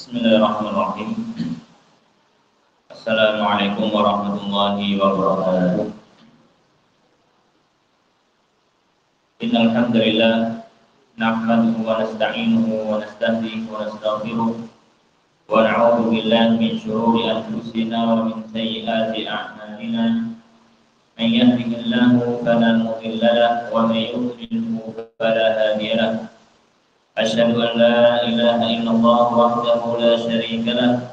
Bismillahirrahmanirrahim. Assalamualaikum warahmatullahi wabarakatuh. Innal hamdalillah nahmaduhu wa nasta'inuhu wa nastahdihi wa nastaghfiruh wa na'udzu billahi min shururi anfusina wa min sayyiati a'malina. Man yahdihillahu fala mudilla lahu wa man yudlilhu fala hadiya lahu. Asyhadu an la ilaha illallah wahdahu la syarika lahu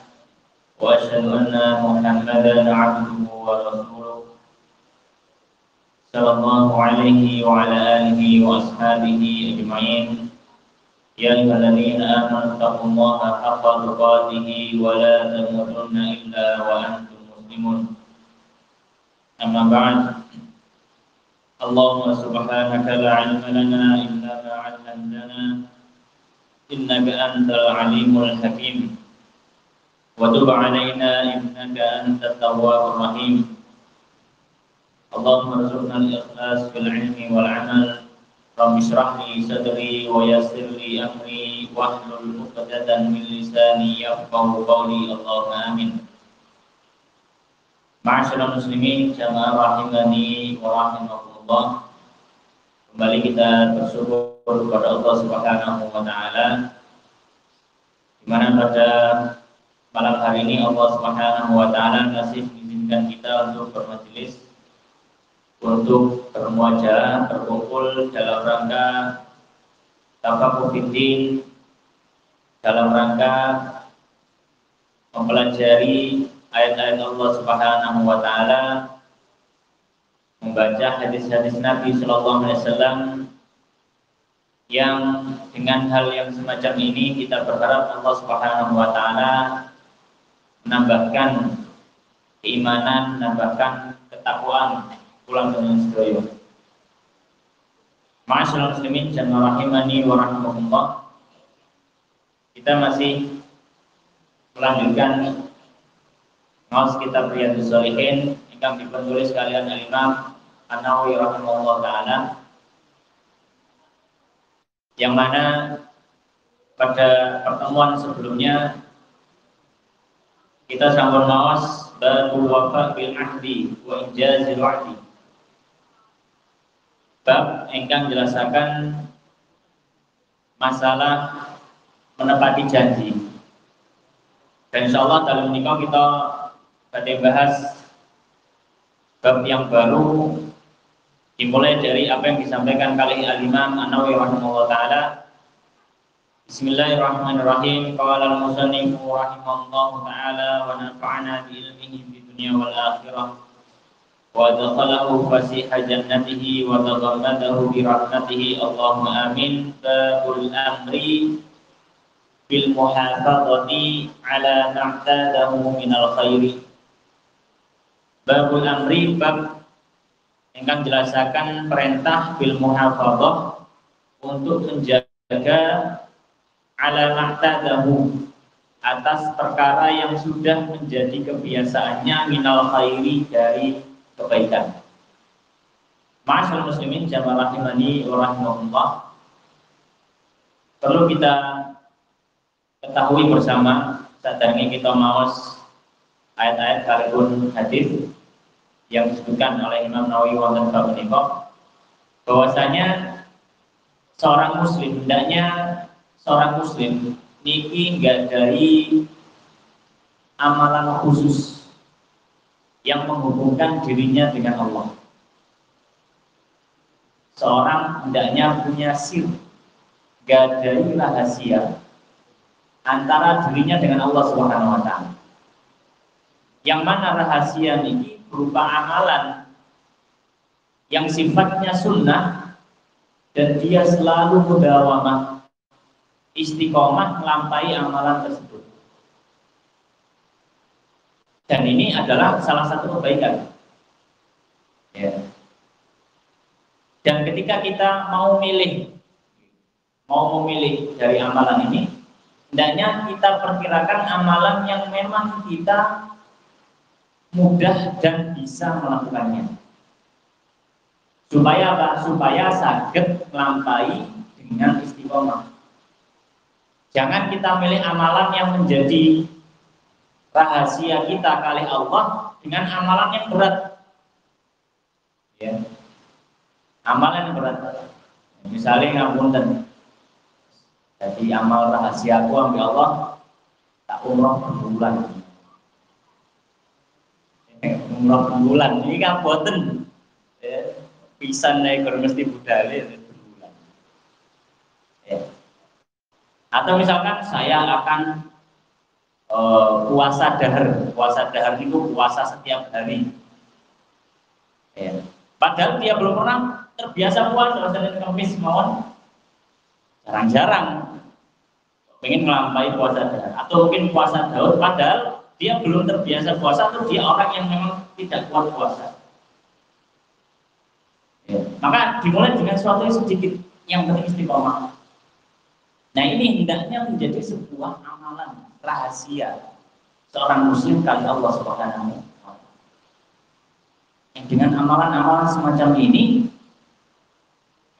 wa asyhadu anna Muhammadan 'abduhu wa rasuluh sallallahu alaihi wa ala alihi wa ashabihi ajma'in. Ya ayyuhalladzina amanu taqullaha haqqa tuqatih wa la tamutunna illa wa antum muslimun. Amma ba'd. Allahumma subhanaka la 'ilma lana illa ma 'allamtana innaka antal alimul hakim wa tub 'alaina innaka antat tawwabur rahim. Allahumma arzuqna al-ikhlas fil 'ilmi wal 'amal. Rabbi shrah li sadri wa yassir li amri wahlul 'uqdatam min lisani yafqahu qawli. Allahumma amin. Ma'asyiral muslimin jamaah rahimani wa rahimakumullah. Kembali kita bersyukur kepada Allah Subhanahu wa taala, di mana pada malam hari ini Allah Subhanahu wa taala masih mengizinkan kita untuk bermajelis, untuk bermuajalah, berkumpul dalam rangka tafaqquh fiddin, dalam rangka mempelajari ayat-ayat Allah Subhanahu wa taala, membaca hadis-hadis Nabi sallallahu alaihi wasallam, yang dengan hal yang semacam ini kita berharap Allah Subhanahu wa taala menambahkan keimanan, menambahkan ketakwaan pulang dengan sedaya. Ma'asyiral muslimin jamaah rahimani wa rahimakumullah. Kita masih melanjutkan ngaos kitab Riyadhus Shalihin yang dipenulis kalian Imam An-Nawawi rahimahullah taala, yang mana pada pertemuan sebelumnya kita sampun maos babul wafa bil ahdi wa injazil wa'di, bab ingkang jelasaken masalah menepati janji. Dan insyaallah dalam menika kita badhe bahas bab yang baru, dimulai dari apa yang disampaikan kali Al-Imam An-Nawawi rahimahullah taala. Bismillahirrahmanirrahim. Qala al-musannif rahimahullah taala wa nafa'ana bi ilmihi fid dunya wal akhirah wa adkhalahu fasiha jannatihi wa taghammadahu bi rahmatihi. Allahumma amin. Babul amri bil muhafadzati ala ma'tadahu minal khairi. Babul amri, bab ingkang jelasakan perintah bil muhafadzah, untuk menjaga ala ma'tadahu, atas perkara yang sudah menjadi kebiasaannya minal khairi, dari kebaikan. Ma'asyiral muslimin jamaah rahimani wa rahimakumullah. Perlu kita ketahui bersama sadange kita maos ayat-ayat kalian hadis yang disebutkan oleh Imam Nawawi wonten bab menika, bahwasanya seorang muslim, hendaknya seorang muslim niki nggadahi amalan khusus yang menghubungkan dirinya dengan Allah. Seorang hendaknya punya sir, nggadahi rahasia antara dirinya dengan Allah Subhanahu wa taala. Yang mana rahasia niki berupa amalan yang sifatnya sunnah dan dia selalu mudawamah, istiqomah melampai amalan tersebut. Dan ini adalah salah satu kebaikan. Ya. Dan ketika kita mau memilih dari amalan ini, hendaknya kita perkirakan amalan yang memang kita mudah dan bisa melakukannya. Supaya apa? Supaya saged melampai dengan istiqomah. Jangan kita milih amalan yang menjadi rahasia kita kali Allah dengan amalan yang berat. Ya. Amalan yang berat. Misalnya ngapunten. Jadi amal rahasia aku ambil Allah tak umroh berbulan. Umroh berbulan ini kan boten. Ya. Pisan naik mesti budale berbulan. Ya. Atau misalkan saya akan puasa dahar itu puasa setiap hari. Ya. Padahal dia belum pernah terbiasa puasa Senin Kamis mawon jarang-jarang pengen melampaui puasa dahar atau mungkin puasa Daud padahal dia belum terbiasa puasa atau dia orang yang memang tidak kuat puasa. Ya. Maka dimulai dengan sesuatu yang sedikit yang penting istiqomah. Nah ini hendaknya menjadi sebuah amalan rahasia seorang muslim kali Allah Subhanahu wa ta'ala. Dengan amalan-amalan semacam ini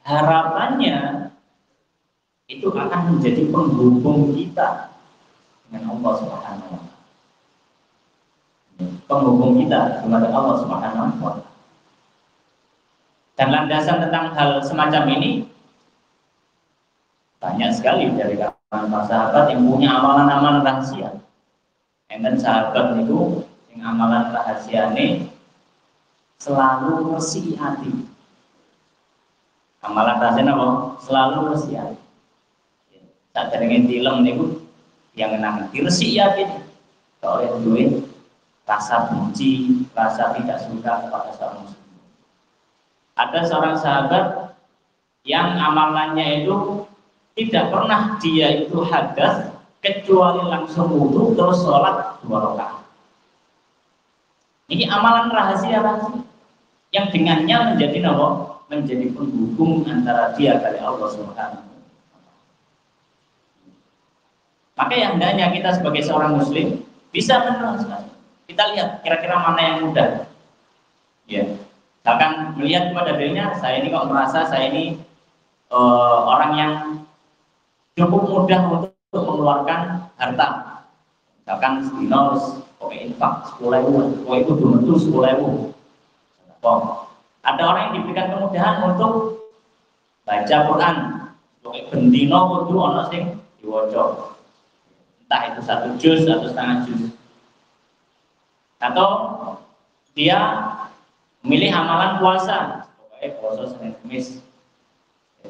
harapannya itu akan menjadi penghubung kita dengan Allah Subhanahu wa ta'ala. Penghubung kita kepada Allah Subhanahu wa ta'ala. Dan landasan tentang hal semacam ini banyak sekali dari kalangan para sahabat yang punya amalan-amalan rahasia. Dan sahabat itu yang amalan rahasia ini selalu bersih hati. Amalan rahasia apa? Selalu bersih hati. Tak dengan film itu yang enam bersih hati. Soalnya duit rasa benci, rasa tidak suka kepada seorang muslim. Ada seorang sahabat yang amalannya itu tidak pernah dia itu hadas kecuali langsung wudu terus sholat 2 rakaat. Ini amalan rahasia yang dengannya menjadi apa? Menjadi penghubung antara dia dari Allah Subhanahu. Maka yang hendaknya kita sebagai seorang muslim bisa meneruskan. Kita lihat kira-kira mana yang mudah. Ya. Misalkan melihat kepada dirinya, saya ini kok merasa saya ini orang yang cukup mudah untuk mengeluarkan harta. Misalkan sedina pokoknya infak 10.000, pokoknya itu metu 10.000. Ada orang yang diberikan kemudahan untuk baca Quran, pokoknya bendino kudu ana sing diwaca. Entah itu 1 juz atau setengah juz. Atau dia memilih amalan puasa, pokoknya puasa Senin Kamis.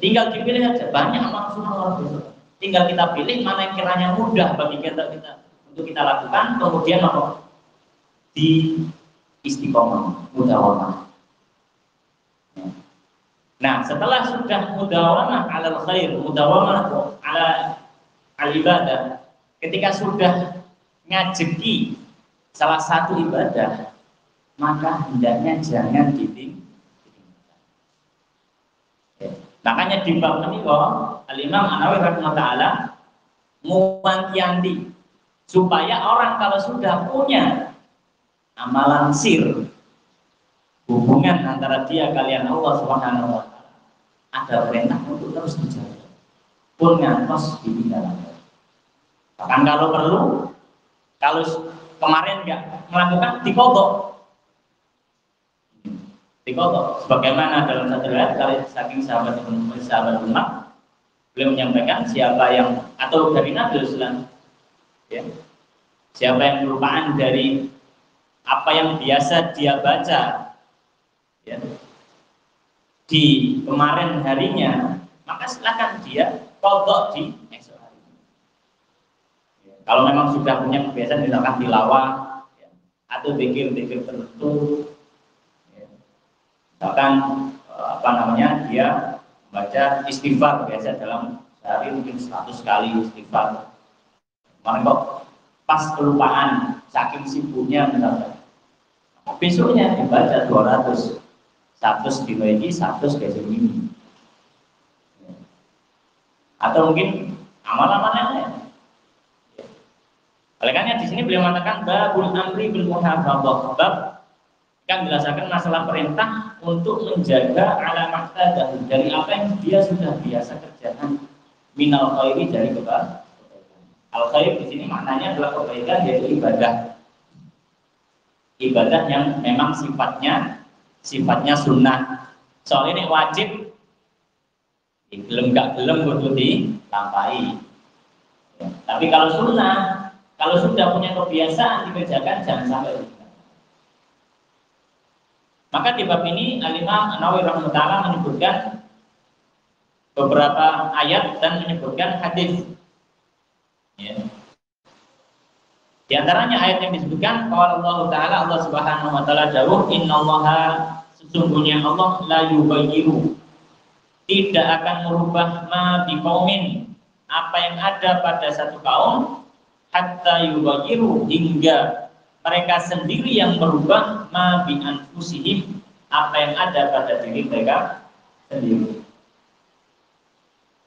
Tinggal dipilih saja, banyak amalan sunnah luar biasa. Tinggal kita pilih mana yang kiranya mudah bagi kita untuk kita lakukan, kemudian apa? Di istiqomah, mudawamah. Nah, setelah sudah mudawamah alal khair, mudawamah ala al-ibadah, ketika sudah ngajeki salah satu ibadah, maka hendaknya jangan ditinggalkan. Makanya di bab ini kok Al-Imam An-Nawawi rahimahullah taala muwantianti supaya orang kalau sudah punya amalan sir hubungan antara dia kalian Allah Subhanahu wa taala ada perintah untuk terus dijaga pun ngantos ditinggalkan. Bahkan kalau perlu kalau kemarin nggak melakukan dikodok sebagaimana dalam satu riwayat dari saking sahabat Umar beliau menyampaikan siapa yang atau dari Nabi Sallallahu ya, siapa yang kelupaan dari apa yang biasa dia baca ya, di kemarin harinya, maka silakan dia kodok di esok hari ya, kalau memang sudah punya kebiasaan misalkan tilawah ya, atau zikir-zikir tertentu. Misalkan dia baca istighfar biasa dalam sehari mungkin 100 kali istighfar. Kemarin kok pas kelupaan saking sibuknya misalkan. Besoknya dibaca 200, 100 di lagi, 100 besok ini. Atau mungkin amal-amal yang lain. Oleh karena di sini beliau mengatakan babul amri bil muhafadzah, bab yang menjelaskan masalah perintah untuk menjaga alamat dari apa yang dia sudah biasa kerjakan minal khairi dari kebaikan. Al-khair di sini maknanya adalah kebaikan, yaitu ibadah. Ibadah yang memang sifatnya sunnah. Soalnya ini wajib, gelem gak gelem kudu dilampahi. Ya. Tapi kalau sunnah, kalau sudah punya kebiasaan dikerjakan, jangan sampai lupa. Maka di bab ini Al-Imam An-Nawawi rahimahullah menyebutkan beberapa ayat dan menyebutkan hadis. Ya. Di antaranya ayat yang disebutkan, qala Allah Ta'ala, Allah Subhanahu wa taala dawuh, innallaha, sesungguhnya Allah, la yughayyiru, tidak akan merubah ma biqaumin, apa yang ada pada satu kaum, hatta yughayyiru, hingga mereka sendiri yang merubah ma bi anfusihim, apa yang ada pada diri mereka sendiri.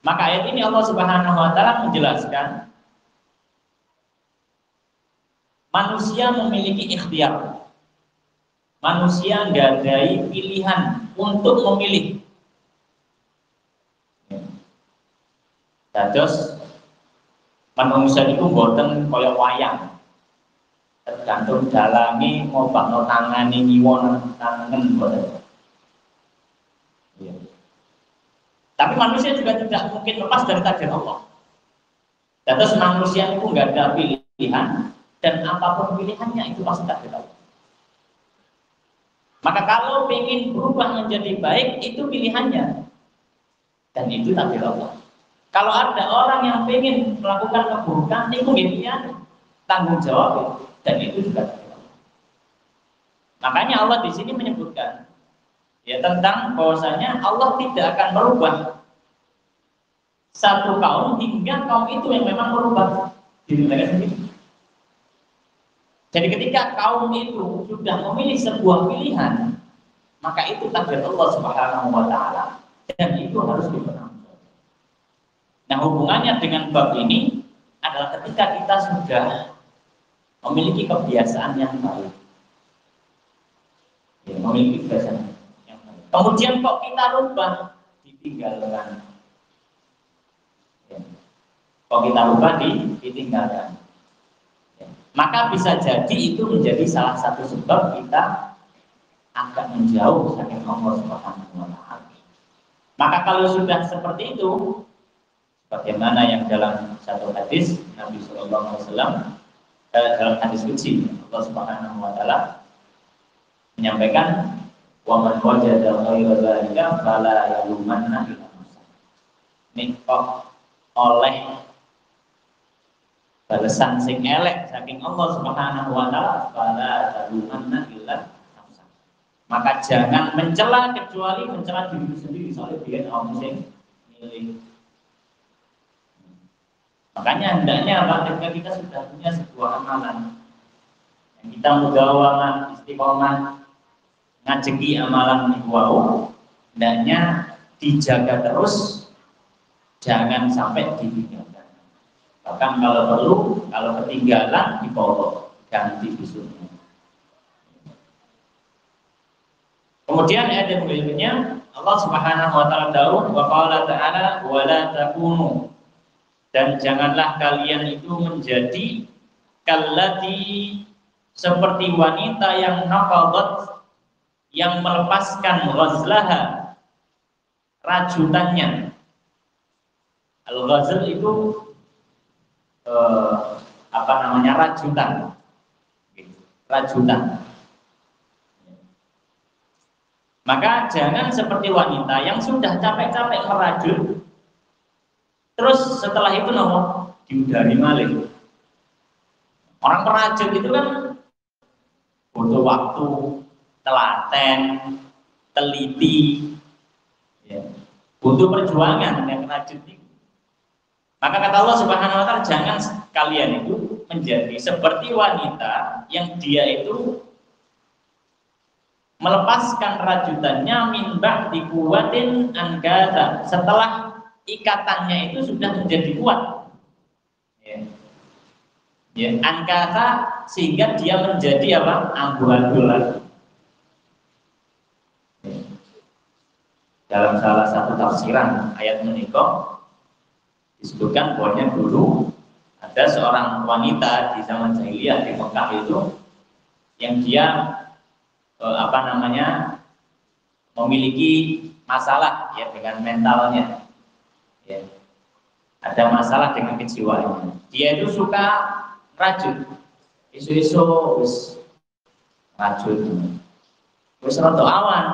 Maka ayat ini Allah Subhanahu wa taala menjelaskan manusia memiliki ikhtiar. Manusia nggadahi pilihan untuk memilih. Dados manusia itu boten kaya wayang. Tergantung dalange ngobakno tangane ngiwon tangen boten. Ya. Tapi manusia juga tidak mungkin lepas dari takdir Allah. Dados manusia itu nggak ada pilihan, dan apapun pilihannya itu pasti takdir Allah. Maka kalau ingin berubah menjadi baik, itu pilihannya, dan itu takdir Allah. Kalau ada orang yang ingin melakukan keburukan, itu pilihan, tanggung jawab, dan itu juga takdir Allah. Makanya Allah di sini menyebutkan ya tentang bahwasanya Allah tidak akan merubah satu kaum hingga kaum itu yang memang merubah diri mereka sendiri. Jadi ketika kaum itu sudah memilih sebuah pilihan, maka itu takdir Allah Subhanahu wa taala, dan itu harus dipertanggungjawabkan. Nah, hubungannya dengan bab ini adalah ketika kita sudah memiliki kebiasaan yang baik. Ya, memiliki kebiasaan yang baik. Kemudian kok kita rubah, ditinggalkan. Ya. Kok kita rubah, ditinggalkan. Maka bisa jadi itu menjadi salah satu sebab kita agak menjauh saking Allah Subhanahu wa taala. Maka kalau sudah seperti itu, bagaimana yang dalam satu hadis Nabi sallallahu alaihi wasallam, dalam hadis qudsi Allah Subhanahu wa taala menyampaikan, wa man wajada ghayra dzalika fala yalumanna illa nafsah. Nih kok oleh balasan sing elek saking Allah Subhanahu wa taala, fala talumanna illa nafsa. Maka jangan mencela kecuali mencela diri sendiri, soalnya dia orang sing milih. Makanya hendaknya ketika kita sudah punya sebuah amalan yang kita mudawamah, istiqomah, ngajeki amalan niku, hendaknya dijaga terus, jangan sampai ditinggalkan. Bahkan kalau perlu, kalau ketinggalan dibawa ganti besoknya. Kemudian ayat yang berikutnya Allah Subhanahu wa taala dawuh, wa qala ta'ala wa la takunu, dan janganlah kalian itu menjadi kallati, seperti wanita yang naqadat, yang melepaskan ghazlaha, rajutannya. Al-ghazl itu rajutan. Maka jangan seperti wanita yang sudah capek-capek merajut, terus setelah itu diudari malih. Orang merajut itu kan butuh waktu, telaten, teliti, ya. Butuh perjuangan yang merajut itu. Maka kata Allah Subhanahu wa taala, jangan kalian itu menjadi seperti wanita yang dia itu melepaskan rajutannya min ba'di quwwatin angkata, setelah ikatannya itu sudah menjadi kuat. Ya, angkata, sehingga dia menjadi amburadul lagi. Dalam salah satu tafsiran ayat menikah disebutkan bahwa dulu Ada seorang wanita di zaman jahiliyah di Mekah itu yang dia memiliki masalah ya dengan mentalnya, ya. Ada masalah dengan kejiwaannya. Dia itu suka rajut, isu-isu wis rajut, wis rada awan.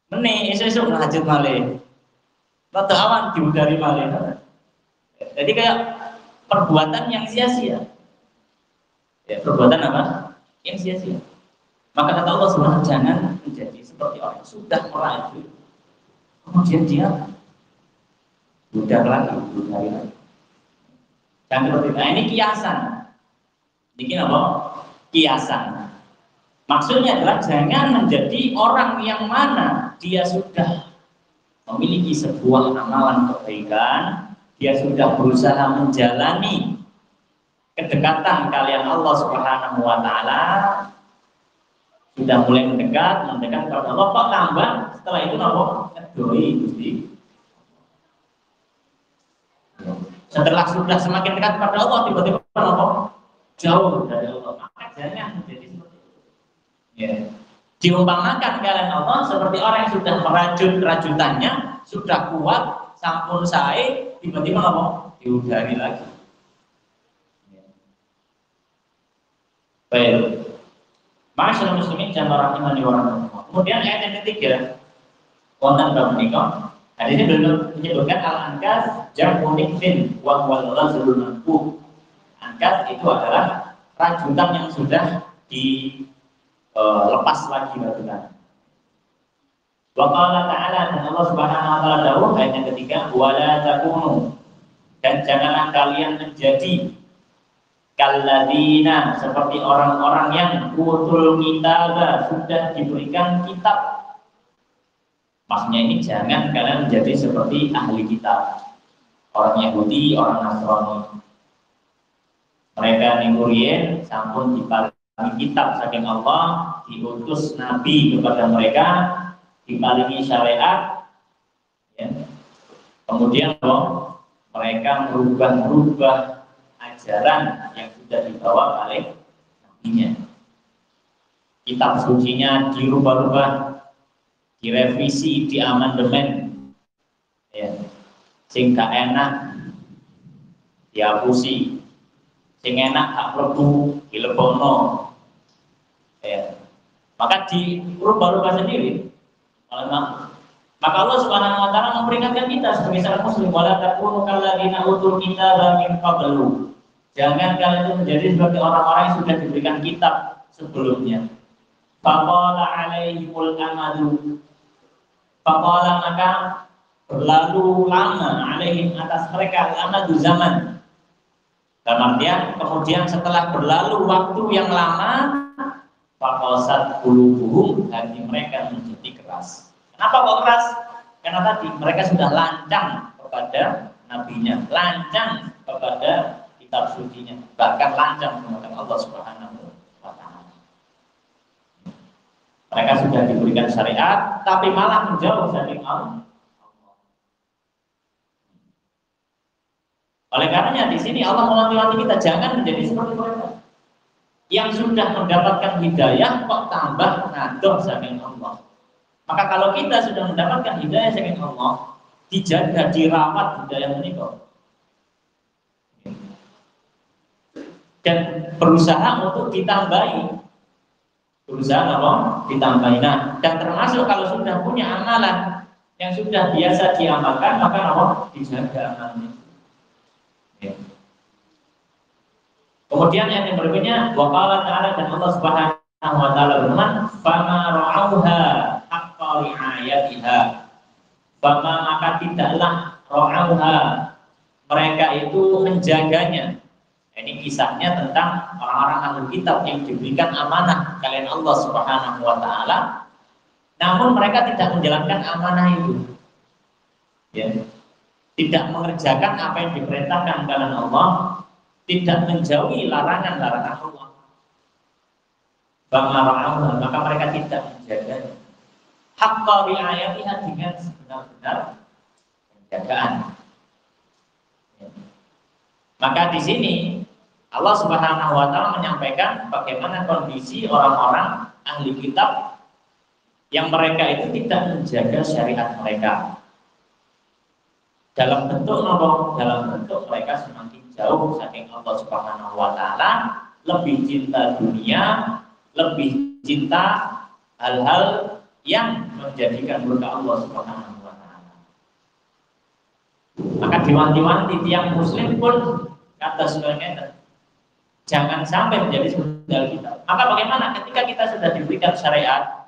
Meni isu-isu rajut malih, rada awan diudari malih. Jadi kayak perbuatan yang sia-sia. Ya, perbuatan apa? Yang sia-sia. Maka kata Allah SWT, jangan menjadi seperti orang yang sudah merajut, kemudian dia budar lagi. Jangan seperti itu. Nah, ini kiasan. Ini apa? Kiasan. Maksudnya adalah jangan menjadi orang yang mana dia sudah memiliki sebuah amalan kebaikan, dia sudah berusaha menjalani kedekatan kalian Allah Subhanahu wa taala, sudah mulai mendekat kepada Allah, kok tambah setelah itu apa? Ngedoi Gusti. Setelah sudah semakin dekat kepada Allah, tiba-tiba apa? Jauh dari Allah. Maka jangan menjadi seperti itu. Ya. Diumpamakan kalian Allah seperti orang yang sudah merajut rajutannya, sudah kuat, sampun sae, tiba-tiba apa? Diudari lagi. Ya. Baik. Masyaallah muslimin jamaah rahimani wa rahimakumullah. Kemudian ayat yang ketiga, wonten bab menika, hadis ini menyebutkan al-ankas jam'u nikfin wa huwa al-ghazlul manfuh. Angkat itu adalah rajutan yang sudah dilepas lagi rajutan. Wa qala ta'ala, dan Allah Subhanahu wa taala dawuh ayat yang ketiga, wala takunu, dan janganlah kalian menjadi kalladzina, seperti orang-orang yang utul kitab, sudah diberikan kitab. Maksudnya ini jangan kalian menjadi seperti ahli kitab, orang Yahudi, orang Nasrani. Mereka ningurien sampun diparingi kitab saking Allah, diutus nabi kepada mereka, diparingi syariat, ya. Kemudian mereka merubah ajaran yang sudah dibawa oleh nabinya. Kitab sucinya dirubah-rubah, direvisi, diamandemen, ya. Sing gak enak dihapusi, sing enak gak mlebu dilebono, ya. Maka dirubah-rubah sendiri oleh makhluk. Maka Allah Subhanahu wa taala memperingatkan kita sebagai seorang muslim, wala takunu kalladzina utul kitaba min qablu. Jangan kalian itu menjadi seperti orang-orang yang sudah diberikan kitab sebelumnya. Faqala alaihimul amadu. Faqala, maka berlalu lama alaihim, atas mereka, amadu zaman. Dalam artian kemudian setelah berlalu waktu yang lama, faqasat qulubuhum, hati mereka menjadi keras. Kenapa kok keras? Karena tadi mereka sudah lancang kepada nabinya, lancang kepada kitab sucinya, bahkan lancang kepada Allah Subhanahu wa taala. Mereka sudah diberikan syariat, tapi malah menjauh dari Allah. Oleh karenanya di sini Allah mewanti-wanti kita jangan menjadi seperti mereka yang sudah mendapatkan hidayah kok tambah ngadoh saking Allah. Maka kalau kita sudah mendapatkan hidayah saking Allah, dijaga, dirawat hidayah ini kok, dan berusaha untuk ditambahi, ditambahi. Nah, dan termasuk kalau sudah punya amalan yang sudah biasa diamalkan, maka dijaga amalannya. Ya. Kemudian yang berikutnya, wa qala ta'ala, dan Allah Subhanahu wa taala berfirman, fama ra'auha haqqa ri'ayatiha. Fama, maka tidaklah ra'auha, mereka itu menjaganya. Ini kisahnya tentang orang-orang ahli kitab yang diberikan amanah kalian Allah Subhanahu wa taala, namun mereka tidak menjalankan amanah itu. Ya. Tidak mengerjakan apa yang diperintahkan kalian Allah, tidak menjauhi larangan-larangan Allah. Banga'ra'auha, maka mereka tidak menjaganya. Haqqa ri'ayatiha, dengan sebenar-benar penjagaan. Ya. Maka di sini Allah Subhanahu wa taala menyampaikan bagaimana kondisi orang-orang ahli kitab yang mereka itu tidak menjaga syariat mereka. Dalam bentuk apa? Dalam bentuk mereka semakin jauh saking Allah Subhanahu wa taala, lebih cinta dunia, lebih cinta hal-hal yang menjadikan murka Allah Subhanahu wa taala. Maka diwanti-wanti tiang muslim pun kata sebenarnya jangan sampai menjadi sundal kita. Maka bagaimana ketika kita sudah diberikan syariat,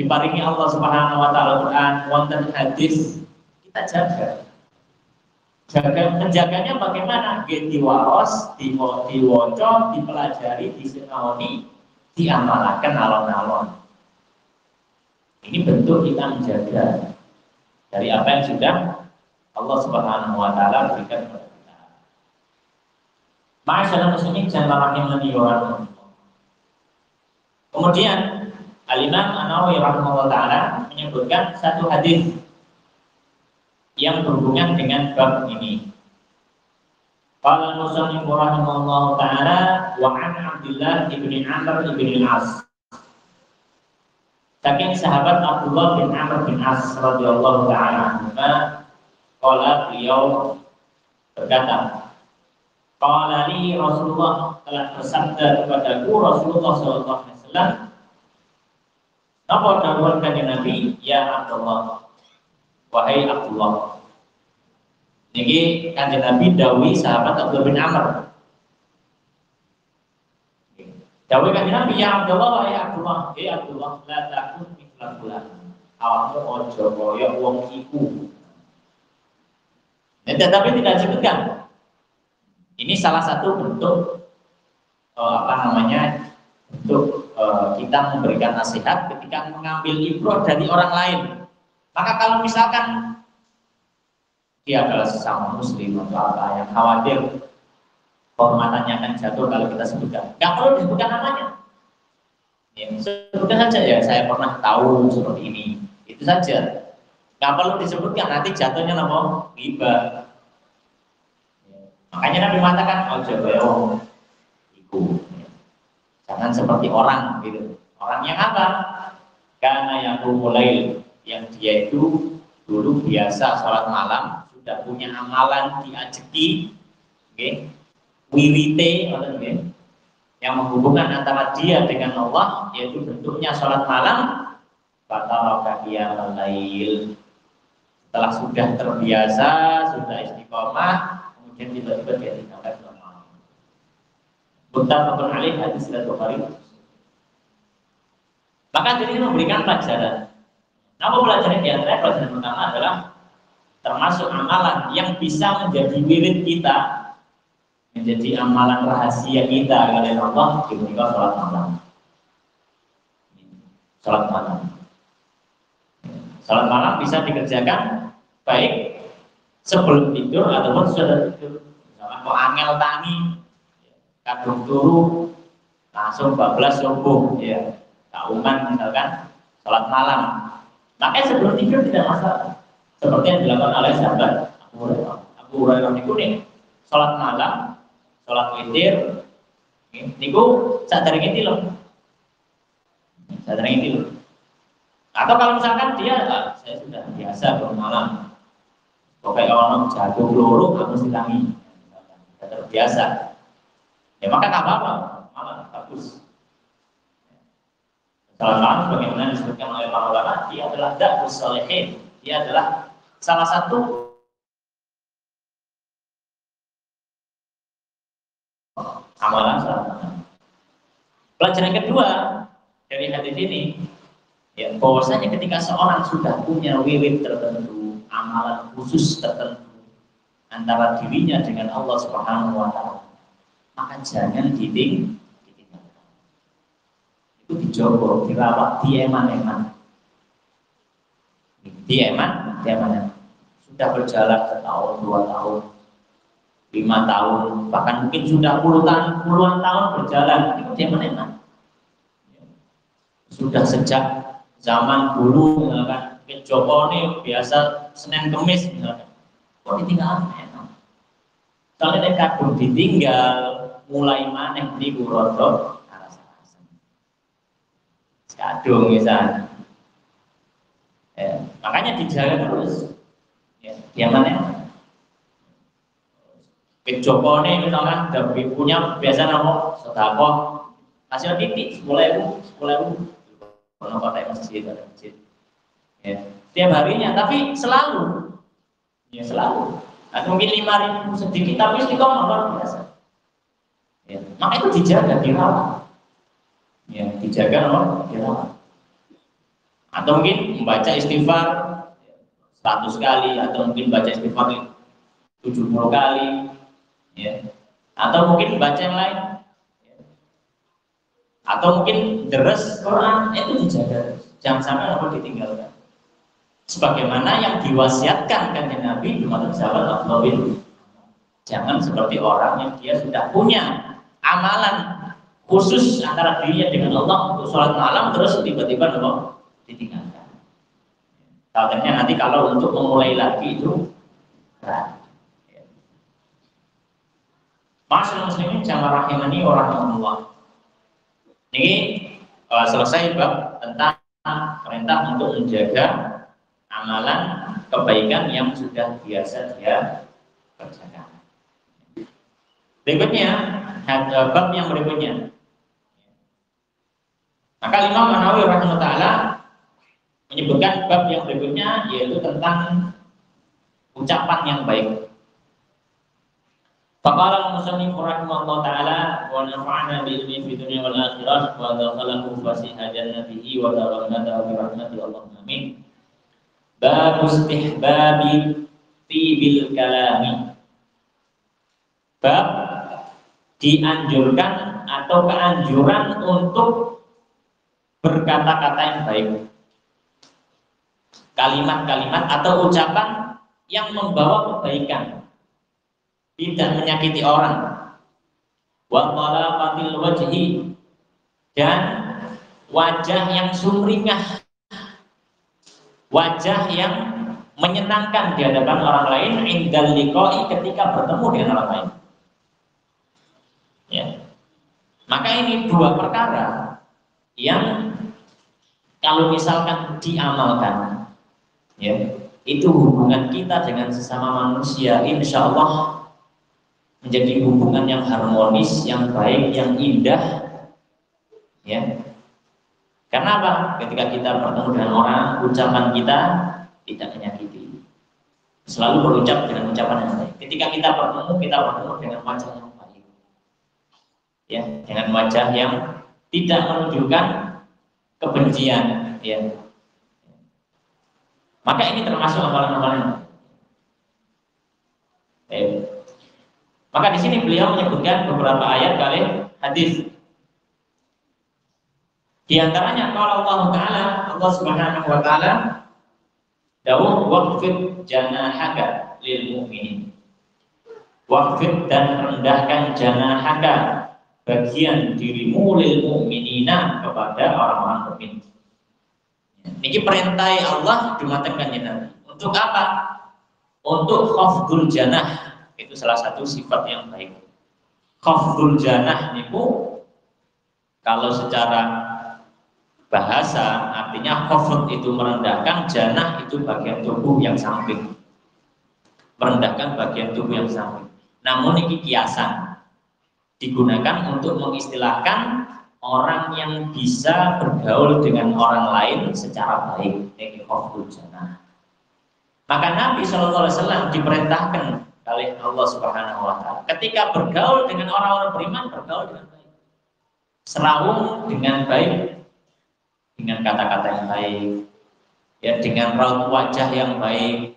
diparingi Allah Subhanahu wa taala Quran, wonten hadis, kita jaga. Menjaganya bagaimana? Diwaros, diwoco, dipelajari, disinaoni, diamalkan alon-alon. Ini bentuk kita menjaga dari apa yang sudah Allah Subhanahu wa taala berikan kepada kita. Ma'asyiral muslimin jalla rahimani wa rahimakumullah. Kemudian Al-Imam An-Nawawi rahimahullah taala menyebutkan satu hadis yang berhubungan dengan bab ini. Qala al-musannif rahimahullah taala wa 'an Abdullah bin Amr bin Al-As. Saking sahabat Abdullah bin Amr bin As radhiyallahu taala anhu, qala beliau berkata, qala li Rasulullah, telah bersabda kepadaku Rasulullah sallallahu alaihi wasallam, napa dawuh kanjeng Nabi, ya Abdullah, wahai Abdullah. Niki kanjeng Nabi dawuhi sahabat Abdullah bin Amr. Dawuh kanjeng Nabi, ya Abdullah, wahai Abdullah, ya Abdullah, la takun mithla fulan. Awakmu ojo koyo wong iku. Tetapi tidak disebutkan. Ini salah satu bentuk bentuk kita memberikan nasihat ketika mengambil ibrah dari orang lain. Maka kalau misalkan dia adalah sesama muslim atau apa yang khawatir kehormatannya akan jatuh kalau kita sebutkan, nggak perlu disebutkan namanya. Ya, sebutkan saja ya, saya pernah tahu seperti ini, itu saja. Nggak perlu disebutkan, nanti jatuhnya nama ghibah. Makanya Nabi mengatakan, ojo koyo iku. Jangan seperti orang gitu. Orang yang apa? Karena yang mulai yang dia itu dulu biasa sholat malam, sudah punya amalan diajeki, okay? Wirite, okay? Yang menghubungkan antara dia dengan Allah, yaitu bentuknya sholat malam, batalaka qiyamul lail. Setelah sudah terbiasa, sudah istiqomah, kemudian tiba-tiba dia tinggalkan sholat malam. Muttafaqun alaih, hadis riwayat Bukhari. Maka jadi memberikan pelajaran. Nama pelajaran di antara pelajaran pertama adalah termasuk amalan yang bisa menjadi wirid kita, menjadi amalan rahasia kita oleh Allah, diberikan sholat malam. Sholat malam. Sholat malam bisa dikerjakan baik sebelum tidur ataupun sudah tidur. Misalkan mau angel tangi, kadung turu, langsung bablas subuh, ya. Kauman misalkan sholat malam. Makanya sebelum tidur tidak masalah. Seperti yang dilakukan oleh sahabat Abu Hurairah nih, sholat malam, sholat witir, niku sadar ini loh. Sadar ini loh. Atau kalau misalkan dia, saya sudah biasa bermalam, pokoknya kalau jatuh peluru harus ditangi, sudah terbiasa. Ya maka nggak apa-apa, malah bagus. Salah satu bagaimana disebutkan oleh para ulama, dia adalah da'us shalihin, dia adalah salah satu amalan salat malam. Pelajaran kedua dari hadis ini, ya, bahwasanya ketika seorang sudah punya wirid tertentu, amalan khusus tertentu antara dirinya dengan Allah Subhanahu wa taala, maka jangan ditinggalkan. Itu dijogo, dirawat, dieman-eman. Dieman. Sudah berjalan setahun, 2 tahun, 5 tahun, bahkan mungkin sudah puluhan tahun berjalan, itu dieman-eman. Sudah sejak zaman dulu, misalkan Joko ini biasa Senin Kemis, misalkan, kok ditinggalkan enak. Soalnya nek kadung ditinggal mulai maneh niku rada aras-arasan. Kadung misalnya. Makanya dijaga terus. Ya mana? Kejopone misalkan dari punya biasa nama sedekah hasil titik 10.000 kalau pakai masjid ada masjid. Ya. Tiap harinya, tapi selalu, ya selalu. Atau mungkin 5.000 sedikit, tapi istiqomah luar biasa. Ya. Maka itu dijaga, dirawat. Ya, dijaga, dirawat. Atau mungkin membaca istighfar 100 kali, atau mungkin baca istighfar 70 kali, ya. Atau mungkin baca yang lain, ya. Atau mungkin deres Quran itu dijaga, jangan sampai apa ditinggalkan. Sebagaimana yang diwasiatkan kanjeng Nabi kepada sahabat Abdullah, jangan seperti orang yang dia sudah punya amalan khusus antara dirinya dengan Allah untuk sholat malam terus tiba-tiba ditinggalkan. Katanya nanti kalau untuk memulai lagi itu berat. Masyaallah muslimin jamaah rahimani wa rahimakumullah. Ini selesai bab tentang perintah untuk menjaga amalan kebaikan yang sudah biasa dia kerjakan. Berikutnya, bab yang berikutnya. Maka Imam An-Nawawi rahimahullah menyebutkan bab yang berikutnya yaitu tentang ucapan yang baik. Faqala al-musannif rahimahullah taala wa nafa'ana bi ilmi fi dunya wal akhirah wa dakhalahu fasiha jannatihi wa tawaffana bi rahmati Allahumma amin. Bab istihbabi tibil kalami. Bab dianjurkan atau keanjuran untuk berkata-kata yang baik. Kalimat-kalimat atau ucapan yang membawa kebaikan, tidak menyakiti orang. Wa talaqatil wajhi, dan wajah yang sumringah, wajah yang menyenangkan di hadapan orang lain, indal liqa'i, ketika bertemu dengan orang lain. Ya. Maka ini dua perkara yang kalau misalkan diamalkan, ya, itu hubungan kita dengan sesama manusia insya Allah menjadi hubungan yang harmonis, yang baik, yang indah. Ya. Karena apa? Ketika kita bertemu dengan orang, ucapan kita tidak menyakiti. Selalu berucap dengan ucapan yang baik. Ketika kita bertemu dengan wajah yang baik. Ya, dengan wajah yang tidak menunjukkan kebencian. Ya. Maka ini termasuk amalan-amalan. Maka di sini beliau menyebutkan beberapa ayat kali hadis. Di antaranya kalau Allah Taala, Allah Subhanahu Wa Taala, dawuh waqfid janahaka lil mu'minin. Waqfid, dan rendahkan janahaka, bagian dirimu, lil mu'minina, kepada orang-orang mukmin. Ini perintah Allah dimatangkan Nabi. Untuk apa? Untuk khafdul janah. Itu salah satu sifat yang baik. Khafdul janah niku kalau secara bahasa artinya khafd itu merendahkan, janah itu bagian tubuh yang samping. Merendahkan bagian tubuh yang samping. Namun ini kiasan digunakan untuk mengistilahkan orang yang bisa bergaul dengan orang lain secara baik. Ini khafdul janah. Maka Nabi SAW diperintahkan oleh Allah Subhanahu Wa Taala ketika bergaul dengan orang-orang beriman, bergaul dengan baik, serawung dengan baik, dengan kata-kata yang baik, ya, dengan raut wajah yang baik,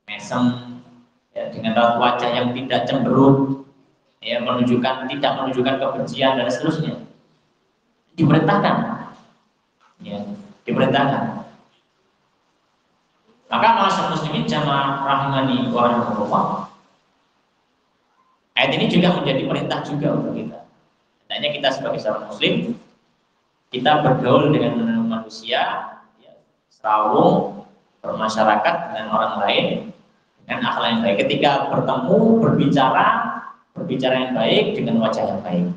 mesem, ya, dengan raut wajah yang tidak cemberut, ya, tidak menunjukkan kebencian dan seterusnya. Diperintahkan, ya, diperintahkan. Maka masyarakat muslimin jamaah rahimani wa rahimakumullah, ayat ini juga menjadi perintah juga untuk kita. Hendaknya kita sebagai seorang muslim, kita bergaul dengan manusia, ya, serawung, bermasyarakat dengan orang lain dengan akhlak yang baik. Ketika bertemu, berbicara yang baik dengan wajah yang baik.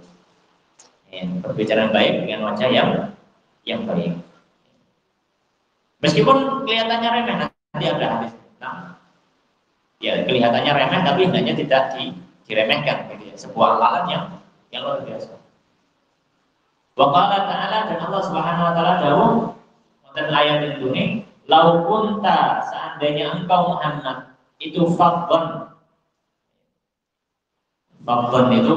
Ya, berbicara yang baik dengan wajah yang baik. Meskipun kelihatannya remeh, nanti ada hadis tentang ya kelihatannya remeh tapi hendaknya tidak diremehkan gitu ya. Sebuah amalan yang luar biasa. Wa qala ta'ala, dan Allah Subhanahu wa taala dawuh wonten ayat ini, lau kunta, seandainya engkau Muhammad itu fadhon itu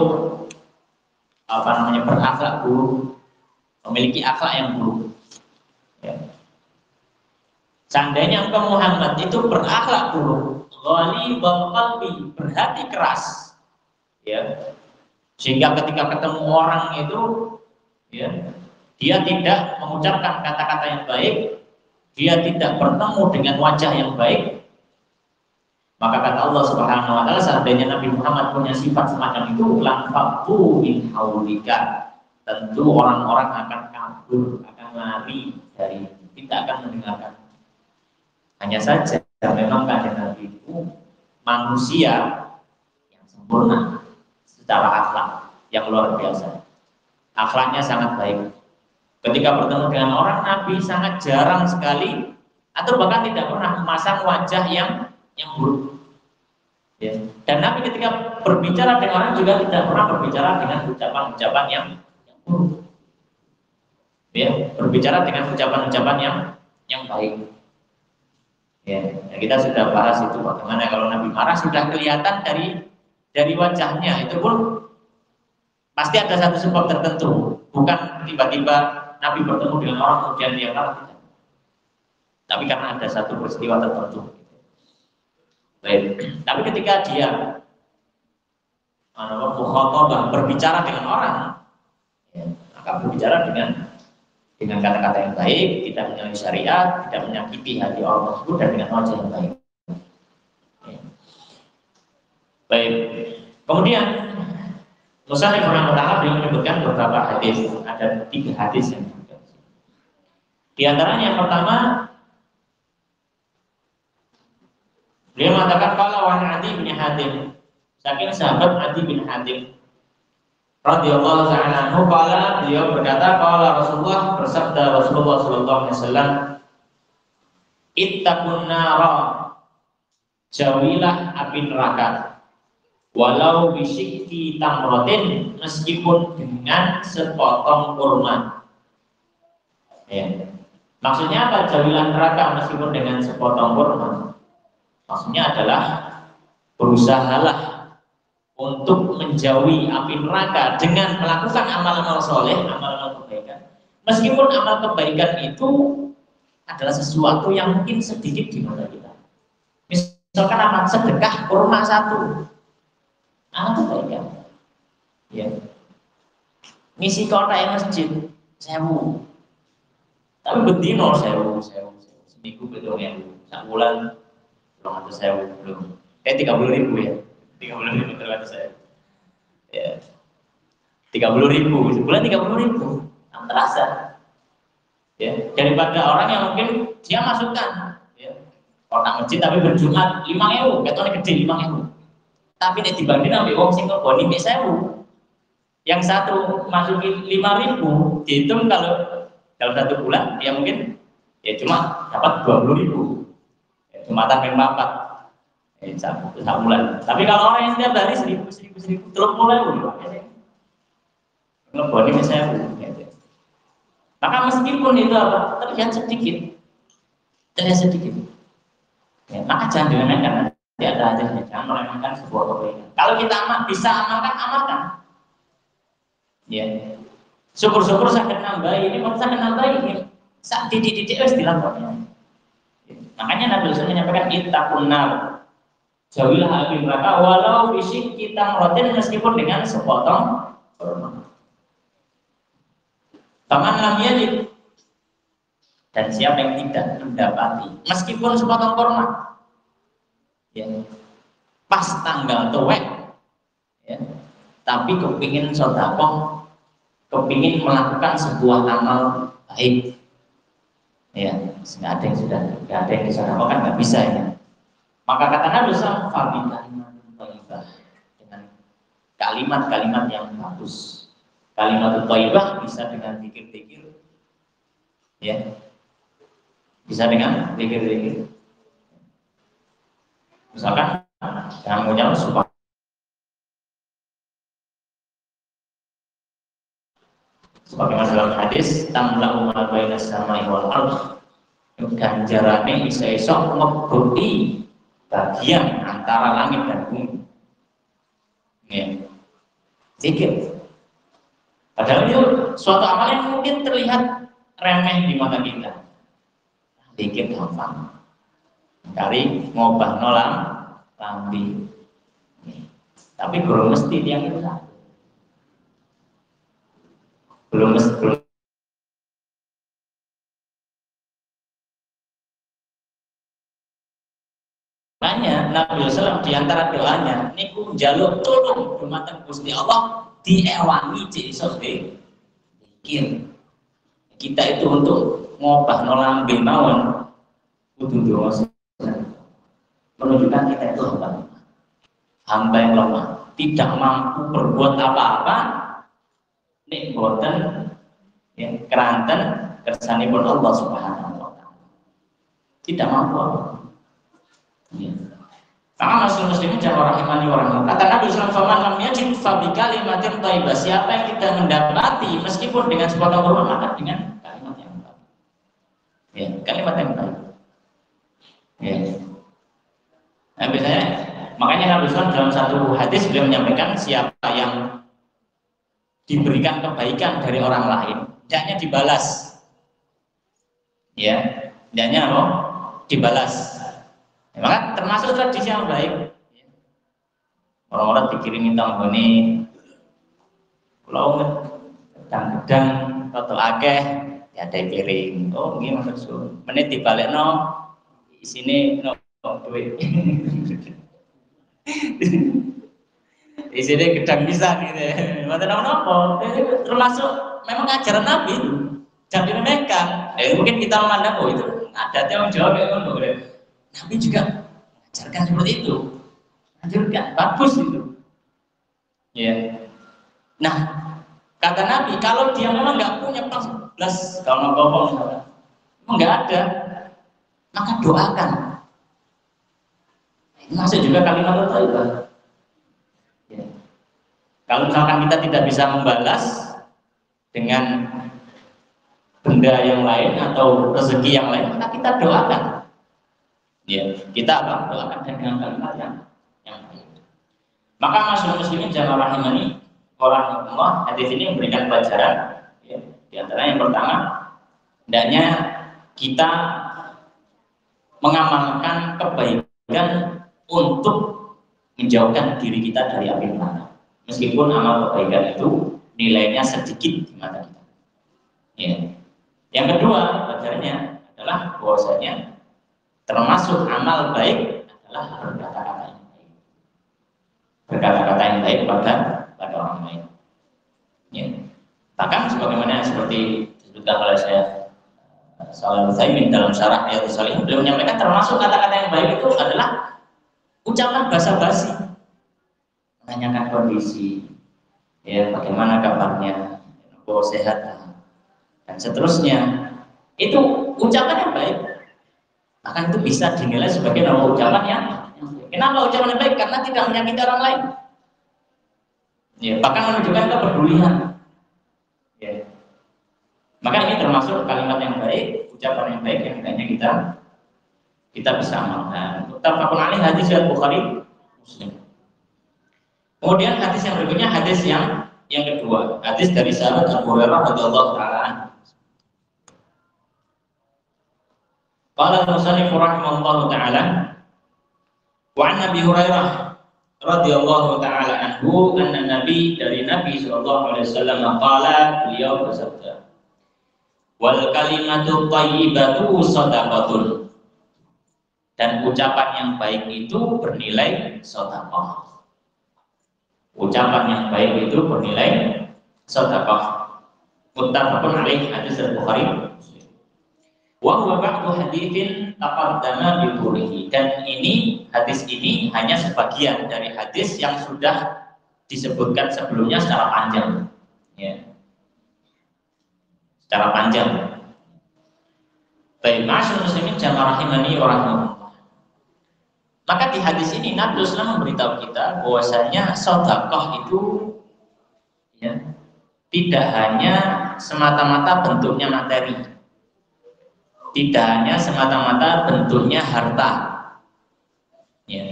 apa namanya, berakhlak buruk, memiliki akhlak yang buruk. Ya. Seandainya engkau Muhammad itu berakhlak buruk, ghalibal qalbi, berhati keras, ya, sehingga ketika ketemu orang itu, ya, dia tidak mengucapkan kata-kata yang baik, dia tidak bertemu dengan wajah yang baik, maka kata Allah Subhanahu wa taala, seandainya Nabi Muhammad punya sifat semacam itu, lanfaqtu min haulika, tentu orang-orang akan kabur, akan lari dari, tidak akan mendengarkan. Hanya saja memang keadaan Nabi itu manusia yang sempurna secara akhlak yang luar biasa. Akhlaknya sangat baik. Ketika bertemu dengan orang, Nabi sangat jarang sekali atau bahkan tidak pernah memasang wajah yang buruk. Ya. Dan Nabi ketika berbicara dengan orang juga tidak pernah berbicara dengan ucapan-ucapan yang buruk. Ya, berbicara dengan ucapan-ucapan yang baik. Ya, kita sudah bahas itu bagaimana kalau Nabi marah sudah kelihatan dari wajahnya, itu pun pasti ada satu sebab tertentu, bukan tiba-tiba Nabi bertemu dengan orang kemudian dia marah, tapi karena ada satu peristiwa tertentu. Baik. Tapi ketika dia mukhatabah, berbicara dengan orang, ya, maka berbicara dengan kata-kata yang baik, tidak menyalahi syariat, tidak menyakiti hati orang tersebut, dan dengan wajah yang baik. Ya. Baik. Kemudian Musannif rahimahullah beliau menyebutkan beberapa hadis, ada 3 hadis yang disebutkan. Di antaranya yang pertama, beliau mengatakan qala wa Adi bin Hatim, saking sahabat Adi bin Hatim radhiyallahu ta'ala anhu, qala, beliau berkata, qala Rasulullah, bersabda Rasulullah sallallahu alaihi wasallam, ittaqun nara, jauhilah api neraka, walau bisyikki tamratin, meskipun dengan sepotong kurma. Ya. Maksudnya apa? Jauhilah neraka meskipun dengan sepotong kurma. Maksudnya adalah berusahalah untuk menjauhi api neraka dengan melakukan amal-amal soleh, amal-amal kebaikan. Meskipun amal kebaikan itu adalah sesuatu yang mungkin sedikit di mata kita. Misalkan amal sedekah kurma 1, amal kebaikan. Ya. Ngisi kotak masjid 1000. Tapi bedino 1000. Seminggu bedone 1 bulan 200.000 belum. 30.000 ya. 30.000 terkata saya. Ya. 30.000 sebulan 30.000. Yang terasa. Ya, daripada orang yang mungkin dia masukkan, ya, orang masjid tapi berjumat 5.000, ketone gede 5.000. Tapi nek dibanding ambek wong sing ngeboni mek 1.000. Yang satu masukin 5.000, dihitung kalau dalam 1 bulan dia mungkin ya cuma dapat 20.000. Ya, jumatan ping 4. Satu bulan. Tapi kalau orang yang setiap hari 1.000 terus mulai ngeboni misalnya, maka meskipun itu apa terlihat sedikit, ya, maka jangan diremehkan. Nanti ada hadisnya, jangan meremehkan sebuah kebaikan. Kalau kita bisa amalkan. Ya, syukur-syukur sakit nambah ini, mau sakit nambah ini, saat dididik harus dilakukan. Ya. Makanya Nabi Rasul menyampaikan ittaqun nar, jauhilah api neraka walau fisik kita merotin, meskipun dengan sepotong kurma. Paman lam yajid, dan siapa yang tidak mendapati meskipun sepotong kurma, ya, pas tanggal tuwek, ya, tapi kepingin sedekah, kepingin melakukan sebuah amal baik, ya, nggak ada yang bisa sedekahkan, nggak bisa ya. Maka kata Nabi SAW, "Fabi kalimat thayyibah," dengan kalimat-kalimat yang bagus. Kalimat thayyibah bisa dengan zikir-zikir, ya, bisa dengan zikir-zikir. Misalkan yang mengucapkan subhanallah, sebagaimana dalam hadis, tamla'u ma bainas samai wal ardh, ganjarane iso-iso ngebuti bagian antara langit dan bumi. Ya. Zikir. Padahal itu suatu amal yang mungkin terlihat remeh di mata kita. Zikir gampang. Kali ngobah nolam lambi. Tapi belum mesti yang itu. Belum mesti. Makanya Nabi SAW diantara doanya niku njaluk tolong dumateng Gusti Allah diewangi iso zikir. Kita itu untuk ngobah nolambe mawon kudu doa menunjukkan kita itu hamba yang lemah, tidak mampu berbuat apa-apa nek boten ya keranten kersanipun Allah Subhanahu wa taala. Tidak mampu. Ya. Maka muslimin jamaah rahimani wa rahimah. Kata Nabi sallallahu alaihi wasallam, "Lam yajid fa bi kalimatin thayyibah." Siapa yang tidak mendapati meskipun dengan sepotong kurma, maka dengan kalimat yang baik. Ya, kalimat yang baik. Ya. Nah, biasanya makanya Nabi SAW dalam satu hadis beliau menyampaikan siapa yang diberikan kebaikan dari orang lain, hendaknya dibalas. Ya, hendaknya apa? Dibalas. Ya, maka termasuk tradisi yang baik. Orang-orang dikirimi tanggone pulau gedang-gedang atau akeh ya ada piring. Oh, nggih maksud. Menit dibalekno isine no duit. Di sini gedang pisang gitu. Mboten apa-apa. Termasuk memang ajaran Nabi itu. Jangan diremehkan. Mungkin kita memandang oh itu ada tanggung jawab ya Nabi juga mengajarkan seperti itu. Anjurkan, bagus itu. Ya. Nah, kata Nabi, kalau dia memang nggak punya pas 11 kalau ngomong misalnya, memang nggak ada, maka doakan. Masuk juga kalimat thayyibah. Ya. Kalau misalkan kita tidak bisa membalas dengan benda yang lain atau rezeki yang lain, maka kita doakan. Ya, kita apa? Doakan dengan kalimat yang baik. Maka muslimin jamaah rahimani orang Allah, hadis ini memberikan pelajaran. Ya, di antara yang pertama, hendaknya kita mengamalkan kebaikan untuk menjauhkan diri kita dari api neraka. Meskipun amal kebaikan itu nilainya sedikit di mata kita. Ya. Yang kedua, pelajarannya adalah bahwasanya termasuk amal baik adalah berkata-kata yang baik. Berkata-kata yang baik pada orang lain. Ya. Bahkan sebagaimana seperti disebutkan oleh saya Shalal Utsaimin dalam syarah Riyadhus Shalihin, beliau menyampaikan termasuk kata-kata yang baik itu adalah ucapan basa-basi, menanyakan kondisi, ya bagaimana kabarnya, oh sehat, dan seterusnya. Itu ucapan yang baik. Akan itu bisa dinilai sebagai nama ucapan yang baik. Kenapa ucapan yang baik? Karena tidak menyakiti orang lain. Ya, bahkan menunjukkan kepedulian. Ya. Maka ini termasuk kalimat yang baik, ucapan yang baik yang hendaknya kita bisa amalkan. Muttafaqun alaih, hadis riwayat Bukhari Muslim. Kemudian hadis yang berikutnya hadis yang kedua, hadis dari sahabat Abu Hurairah radhiyallahu taala anhu. Qala al-musannif rahimahullahu taala wa an Abi Hurairah radhiyallahu taala anhu anna Nabi dari Nabi sallallahu alaihi wasallam qala, beliau bersabda, wal kalimatu thayyibatu shadaqatun, dan ucapan yang baik itu bernilai sedekah. Ucapan yang baik itu bernilai sedekah. Muttafaqun alaih, hadis Bukhari Muslim. Wa huwa ba'du haditsin taqaddama bi tulihi. Dan ini hadis ini hanya sebagian dari hadis yang sudah disebutkan sebelumnya secara panjang. Ya. Secara panjang. Baik, ma'asyiral muslimin jamaah rahimani wa rahimakumullah. Maka di hadis ini Nabi SAW memberitahu kita bahwasanya sedekah itu ya, tidak hanya semata-mata bentuknya materi. Tidak hanya semata-mata bentuknya harta. Ya.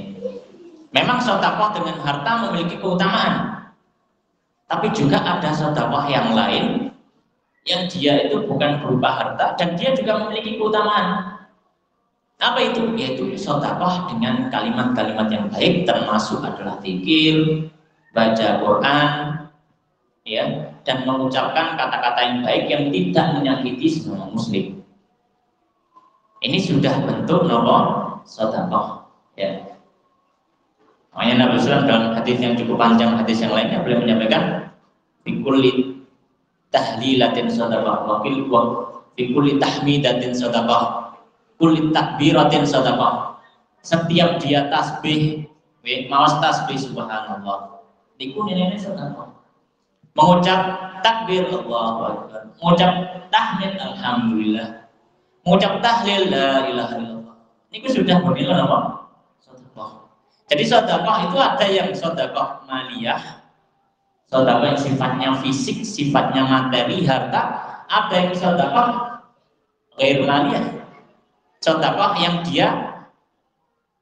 Memang sedekah dengan harta memiliki keutamaan, tapi juga ada sedekah yang lain yang dia itu bukan berupa harta dan dia juga memiliki keutamaan. Apa itu? Yaitu sedekah dengan kalimat-kalimat yang baik, termasuk adalah zikir, baca Quran, ya, dan mengucapkan kata-kata yang baik yang tidak menyakiti semua muslim. Ini sudah bentuk nomor sedekah. Ya. Makanya Nabi SAW dalam hadis yang cukup panjang, hadis yang lainnya beliau menyampaikan bikulli tahlilatin sedekah, bikulli tahmidatin sedekah, kulli takbiratin sedekah. Setiap dia tasbih, mawas tasbih subhanallah. Niku ini sedekah. Mengucap takbir Allahu Akbar, mengucap tahmid alhamdulillah, mengucap tahlil la ilaha illallah. Ini sudah bernilai apa? Sedekah. Jadi sedekah itu ada yang sedekah maliyah, sedekah yang sifatnya fisik, sifatnya materi, harta. Ada yang sedekah ghair maliyah, sedekah yang dia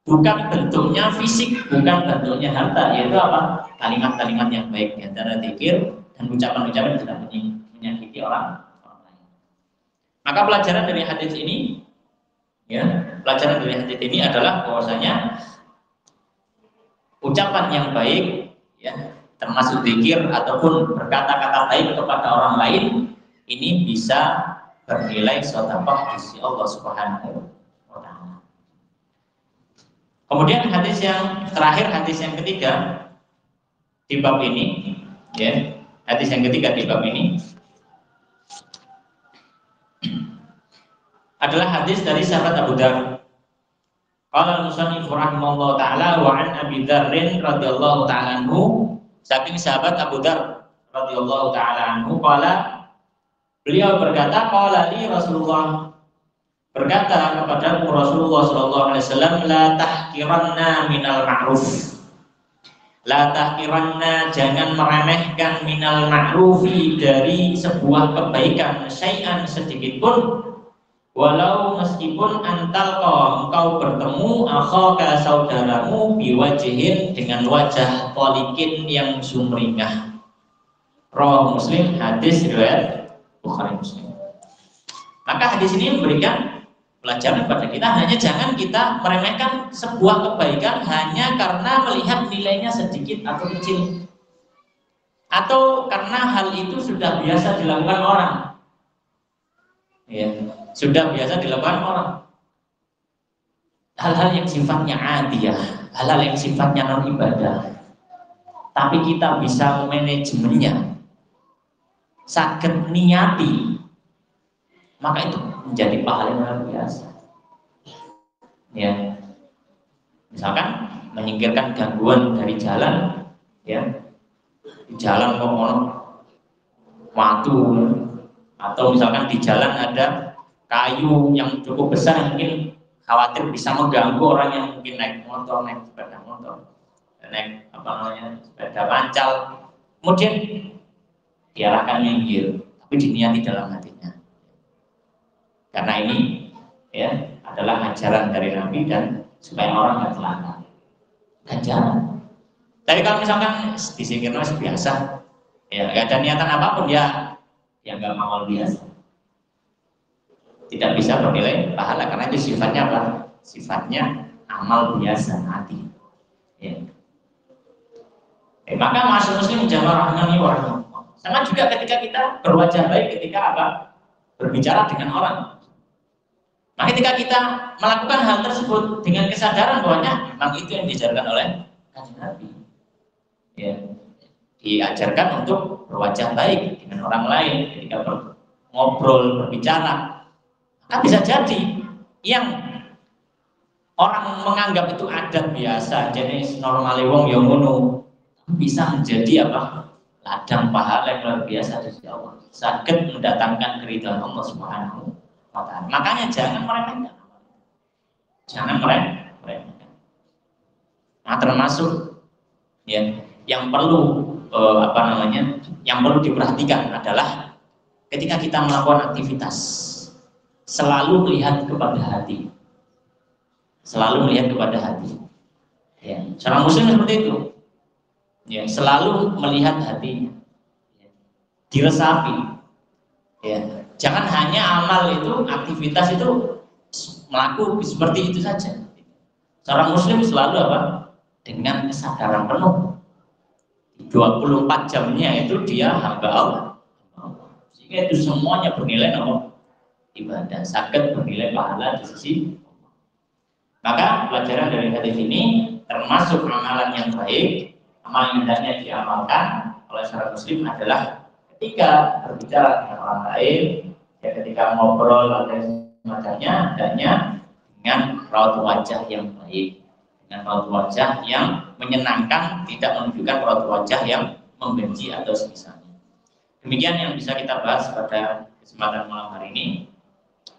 bukan bentuknya fisik, bukan bentuknya harta, yaitu apa? Kalimat-kalimat yang baik, di antara zikir dan ucapan-ucapan yang tidak menyakiti orang lain. Maka pelajaran dari hadis ini, ya, pelajaran dari hadis ini adalah bahwasanya ucapan yang baik, ya, termasuk zikir ataupun berkata-kata baik kepada orang lain, ini bisa bernilai sedekah di sisi Allah Subhanahu wa Ta'ala. Kemudian hadis yang terakhir, hadis yang ketiga di bab ini, ya, hadis yang ketiga di bab ini adalah hadis dari sahabat Abu Dzar. Qala al-musannif rahimahullah ta'ala wa an Abi Dzar radhiyallahu ta'ala anhu, saking sahabat Abu Dzar radhiyallahu ta'ala anhu, qala, beliau berkata, qala li Rasulullah, berkata kepada Rasulullah sallallahu alaihi wasallam, la tahqiranna minal ma'ruf, la tahqiranna, jangan meremehkan, minal ma'rufi, dari sebuah kebaikan, syai'an, sedikit pun, walau meskipun antalqa, engkau bertemu akhaka, saudaramu, biwajihin, dengan wajah tolikin yang sumringah. Rawahu Muslim, hadis riwayat Bukhari Muslim. Maka hadis ini memberikan pelajaran kepada kita, hanya jangan kita meremehkan sebuah kebaikan hanya karena melihat nilainya sedikit atau kecil, atau karena hal itu sudah biasa dilakukan orang, ya, sudah biasa dilakukan orang. Hal-hal yang sifatnya adiyah, hal-hal yang sifatnya non ibadah, tapi kita bisa manajemennya, sakit niati, maka itu menjadi pahala yang luar biasa. Ya, misalkan menyingkirkan gangguan dari jalan, ya, di jalan kok watu, atau misalkan di jalan ada kayu yang cukup besar, mungkin khawatir bisa mengganggu orang yang mungkin naik motor, naik sepeda motor, naik sepeda pancal, kemudian diarahkan minggir, tapi diniati dalam hatinya. Karena ini, ya, adalah ajaran dari Nabi dan supaya orang nggak celaka. Ajaran. Tapi kalau misalkan disingkirnya biasa, ya, nggak ada niatan apapun, ya nggak mau biasa, tidak bisa bernilai pahala karena itu sifatnya apa? Sifatnya amal biasa, hati. Ya. Maka masuk muslim jamaah rahimani wa rahimakumullah. Sama juga ketika kita berwajah baik ketika apa? Berbicara dengan orang. Nah, ketika kita melakukan hal tersebut dengan kesadaran bahwanya memang itu yang diajarkan oleh Kanjeng Nabi, ya, diajarkan untuk berwajah baik dengan orang lain ketika ngobrol, berbicara, maka Kan bisa jadi yang orang menganggap itu adat biasa, jenis normal wong yang ngono, bisa menjadi apa? Ladang pahala yang luar biasa di sisi Allah. Sakit mendatangkan keridhaan Allah Subhanahu wa Ta'ala. Makanya jangan meremehkan. Jangan meremehkan. Nah, termasuk ya yang perlu yang perlu diperhatikan adalah ketika kita melakukan aktivitas selalu melihat kepada hati, ya, seorang muslim seperti itu, ya, selalu melihat hatinya, ya, diresapi, ya, jangan hanya amal itu, aktivitas itu melakukan seperti itu saja. Seorang muslim selalu apa? Dengan kesadaran penuh 24 jamnya itu dia hamba Allah, sehingga itu semuanya bernilai apa? Ibadah, sakit bernilai pahala di sisi Allah. Maka pelajaran dari hadis ini termasuk amalan yang baik, amalan yang hendaknya diamalkan oleh seorang muslim adalah ketika berbicara dengan orang lain, ya, ketika ngobrol dan semacamnya, hendaknya dengan raut wajah yang baik, dengan raut wajah yang menyenangkan, tidak menunjukkan raut wajah yang membenci atau semisalnya. Demikian yang bisa kita bahas pada kesempatan malam hari ini.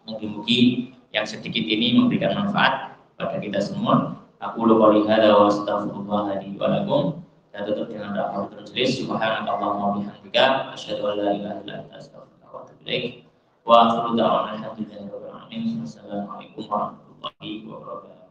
Mungkin yang sedikit ini memberikan manfaat pada kita semua. Aku lupa lihat wa astaghfirullah li wa lakum. Dan tutup dengan doa tertulis subhanakallahumma wa bihamdika asyhadu an la ilaha illa anta astaghfiruka wa atubu ilaik. Wa akhiru da'wana alhamdulillahi rabbil alamin. Wassalamualaikum warahmatullahi wabarakatuh.